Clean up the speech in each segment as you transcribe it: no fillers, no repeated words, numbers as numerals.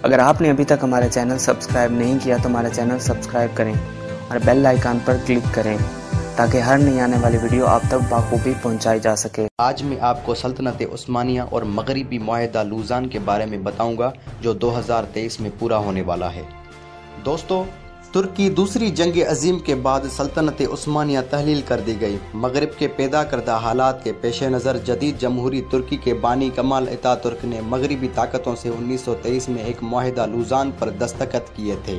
اگر آپ نے ابھی تک ہمارا چینل سبسکرائب نہیں کیا تو ہمارا چینل سبسکرائب کریں اور بیل آئیکن پر کلک کریں تاکہ ہر نئی آنے والی ویڈیو آپ تک بخوبی پہنچائی جا سکے۔ آج میں آپ کو سلطنت عثمانیہ اور مغربی معاہدہ لوزان کے بارے میں بتاؤں گا جو 2023 میں پورا ہونے والا ہے۔ دوستو، ترکی دوسری جنگ عظیم کے بعد سلطنت عثمانیہ تحلیل کر دی گئی۔ مغرب کے پیدا کردہ حالات کے پیش نظر جدید جمہوری ترکی کے بانی کمال اتاترک نے مغربی طاقتوں سے 1923 میں ایک معاہدہ لوزان پر دستخط کیے تھے۔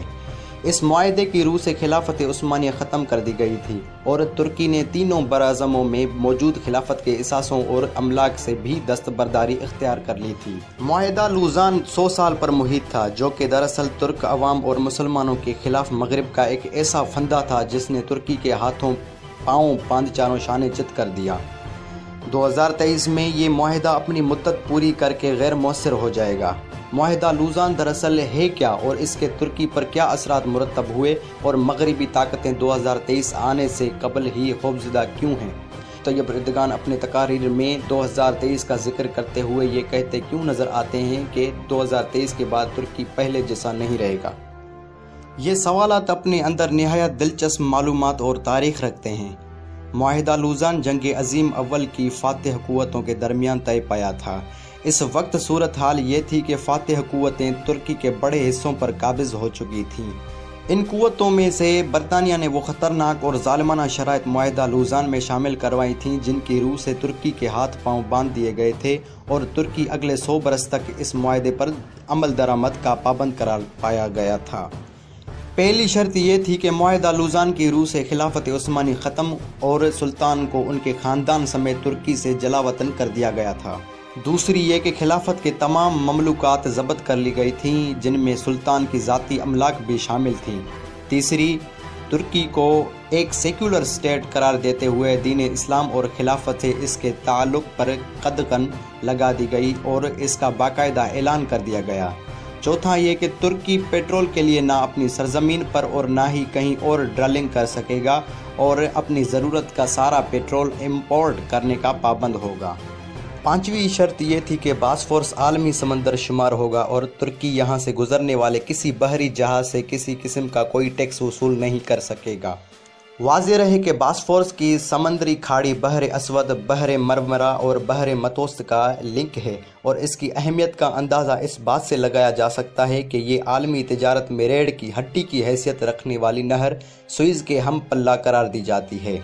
اس معاہدے کی روح سے خلافت عثمانیہ ختم کر دی گئی تھی اور ترکی نے تینوں براعظموں میں موجود خلافت کے اثاثوں اور املاک سے بھی دستبرداری اختیار کر لی تھی۔ معاہدہ لوزان 100 سال پر محیط تھا، جو کہ دراصل ترک عوام اور مسلمانوں کے خلاف مغرب کا ایک ایسا فندہ تھا جس نے ترکی کے ہاتھوں پاؤں باندھ چاروں شانے چت کر دیا۔ 2023 میں یہ معاہدہ اپنی مدت پوری کر کے غیر مؤثر ہو جائے گا۔ معاہدہ لوزان دراصل ہے کیا اور اس کے ترکی پر کیا اثرات مرتب ہوئے اور مغربی طاقتیں 2023 آنے سے قبل ہی خوفزدہ کیوں ہیں؟ طیب اردگان اپنے تقاریر میں 2023 کا ذکر کرتے ہوئے یہ کہتے کیوں نظر آتے ہیں کہ 2023 کے بعد ترکی پہلے جیسا نہیں رہے گا؟ یہ سوالات اپنے اندر نہایت دلچسپ معلومات اور تاریخ رکھتے ہیں۔ معاہدہ لوزان جنگ عظیم اول کی فاتح قوتوں کے درمیان طے پایا تھا۔ اس وقت صورتحال یہ تھی کہ فاتح قوتیں ترکی کے بڑے حصوں پر قابض ہو چکی تھیں۔ ان قوتوں میں سے برطانیہ نے وہ خطرناک اور ظالمانہ شرائط معاہدہ لوزان میں شامل کروائی تھیں جن کی روح سے ترکی کے ہاتھ پاؤں باندھ دیے گئے تھے اور ترکی اگلے 100 برس تک اس معاہدے پر عمل درآمد کا پابند قرار پایا گیا تھا۔ پہلی شرط یہ تھی کہ معاہدہ لوزان کی روح سے خلافت عثمانی ختم اور سلطان کو ان کے خاندان سمیت ترکی سے جلا وطن کر دیا گیا تھا۔ دوسری یہ کہ خلافت کے تمام مملوکات ضبط کر لی گئی تھیں جن میں سلطان کی ذاتی املاک بھی شامل تھیں۔ تیسری، ترکی کو ایک سیکولر اسٹیٹ قرار دیتے ہوئے دین اسلام اور خلافت سے اس کے تعلق پر قدغن لگا دی گئی اور اس کا باقاعدہ اعلان کر دیا گیا۔ چوتھا یہ کہ ترکی پیٹرول کے لیے نہ اپنی سرزمین پر اور نہ ہی کہیں اور ڈرلنگ کر سکے گا اور اپنی ضرورت کا سارا پیٹرول امپورٹ کرنے کا پابند ہوگا۔ پانچویں شرط یہ تھی کہ باسفورس عالمی سمندر شمار ہوگا اور ترکی یہاں سے گزرنے والے کسی بحری جہاز سے کسی قسم کا کوئی ٹیکس وصول نہیں کر سکے گا۔ واضح رہے کہ باسفورس کی سمندری کھاڑی بحر اسود، بحر مرمرا اور بحر متوسط کا لنک ہے اور اس کی اہمیت کا اندازہ اس بات سے لگایا جا سکتا ہے کہ یہ عالمی تجارت میں ریڑھ کی ہڈی کی حیثیت رکھنے والی نہر سوئز کے ہم پلہ قرار دی جاتی ہے۔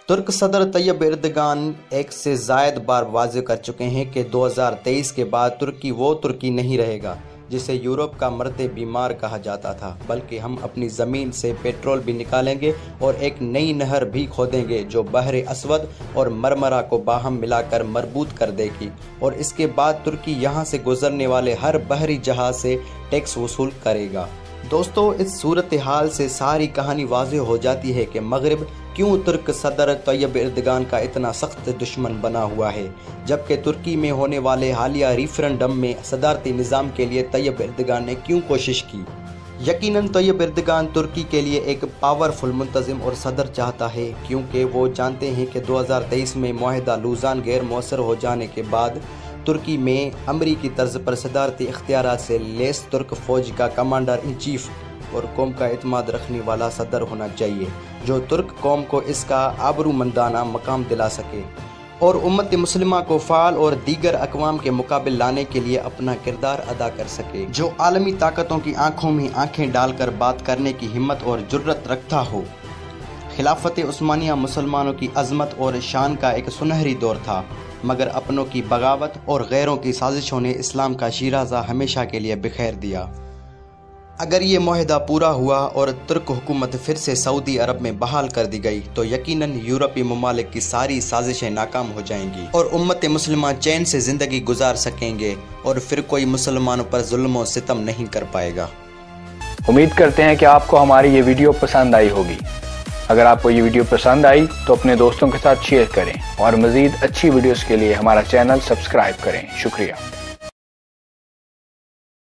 ترک صدر طیب اردگان ایک سے زائد بار واضح کر چکے ہیں کہ 2023 کے بعد ترکی وہ ترکی نہیں رہے گا جسے یورپ کا مرد بیمار کہا جاتا تھا، بلکہ ہم اپنی زمین سے پیٹرول بھی نکالیں گے اور ایک نئی نہر بھی کھودیں گے جو بحر اسود اور مرمرا کو باہم ملا کر مربوط کر دے گی اور اس کے بعد ترکی یہاں سے گزرنے والے ہر بحری جہاز سے ٹیکس وصول کرے گا۔ دوستو، اس صورتحال سے ساری کہانی واضح ہو جاتی ہے کہ مغرب کیوں ترک صدر طیب اردگان کا اتنا سخت دشمن بنا ہوا ہے، جبکہ ترکی میں ہونے والے حالیہ ریفرنڈم میں صدارتی نظام کے لیے طیب اردگان نے کیوں کوشش کی۔ یقیناً طیب اردگان ترکی کے لیے ایک پاورفل منتظم اور صدر چاہتا ہے، کیونکہ وہ جانتے ہیں کہ 2023 میں معاہدہ لوزان غیر مؤثر ہو جانے کے بعد ترکی میں امریکی طرز پر صدارتی اختیارات سے لیس ترک فوج کا کمانڈر ان چیف اور قوم کا اعتماد رکھنے والا صدر ہونا چاہیے جو ترک قوم کو اس کا آبرومندانہ مقام دلا سکے اور امت مسلمہ کو فعال اور دیگر اقوام کے مقابل لانے کے لیے اپنا کردار ادا کر سکے، جو عالمی طاقتوں کی آنکھوں میں آنکھیں ڈال کر بات کرنے کی ہمت اور جرت رکھتا ہو۔ خلافت عثمانیہ مسلمانوں کی عظمت اور شان کا ایک سنہری دور تھا، مگر اپنوں کی بغاوت اور غیروں کی سازشوں نے اسلام کا شیرازہ ہمیشہ کے لیے بکھیر دیا۔ اگر یہ معاہدہ پورا ہوا اور ترک حکومت پھر سے سعودی عرب میں بحال کر دی گئی تو یقیناً یورپی ممالک کی ساری سازشیں ناکام ہو جائیں گی اور امت مسلمہ چین سے زندگی گزار سکیں گے اور پھر کوئی مسلمانوں پر ظلم و ستم نہیں کر پائے گا۔ امید کرتے ہیں کہ آپ کو ہماری یہ ویڈیو پسند آئی ہوگی۔ اگر آپ کو یہ ویڈیو پسند آئی تو اپنے دوستوں کے ساتھ شیئر کریں اور مزید اچھی ویڈیوز کے لیے ہمارا چینل سبسکرائب کریں۔ شکریہ۔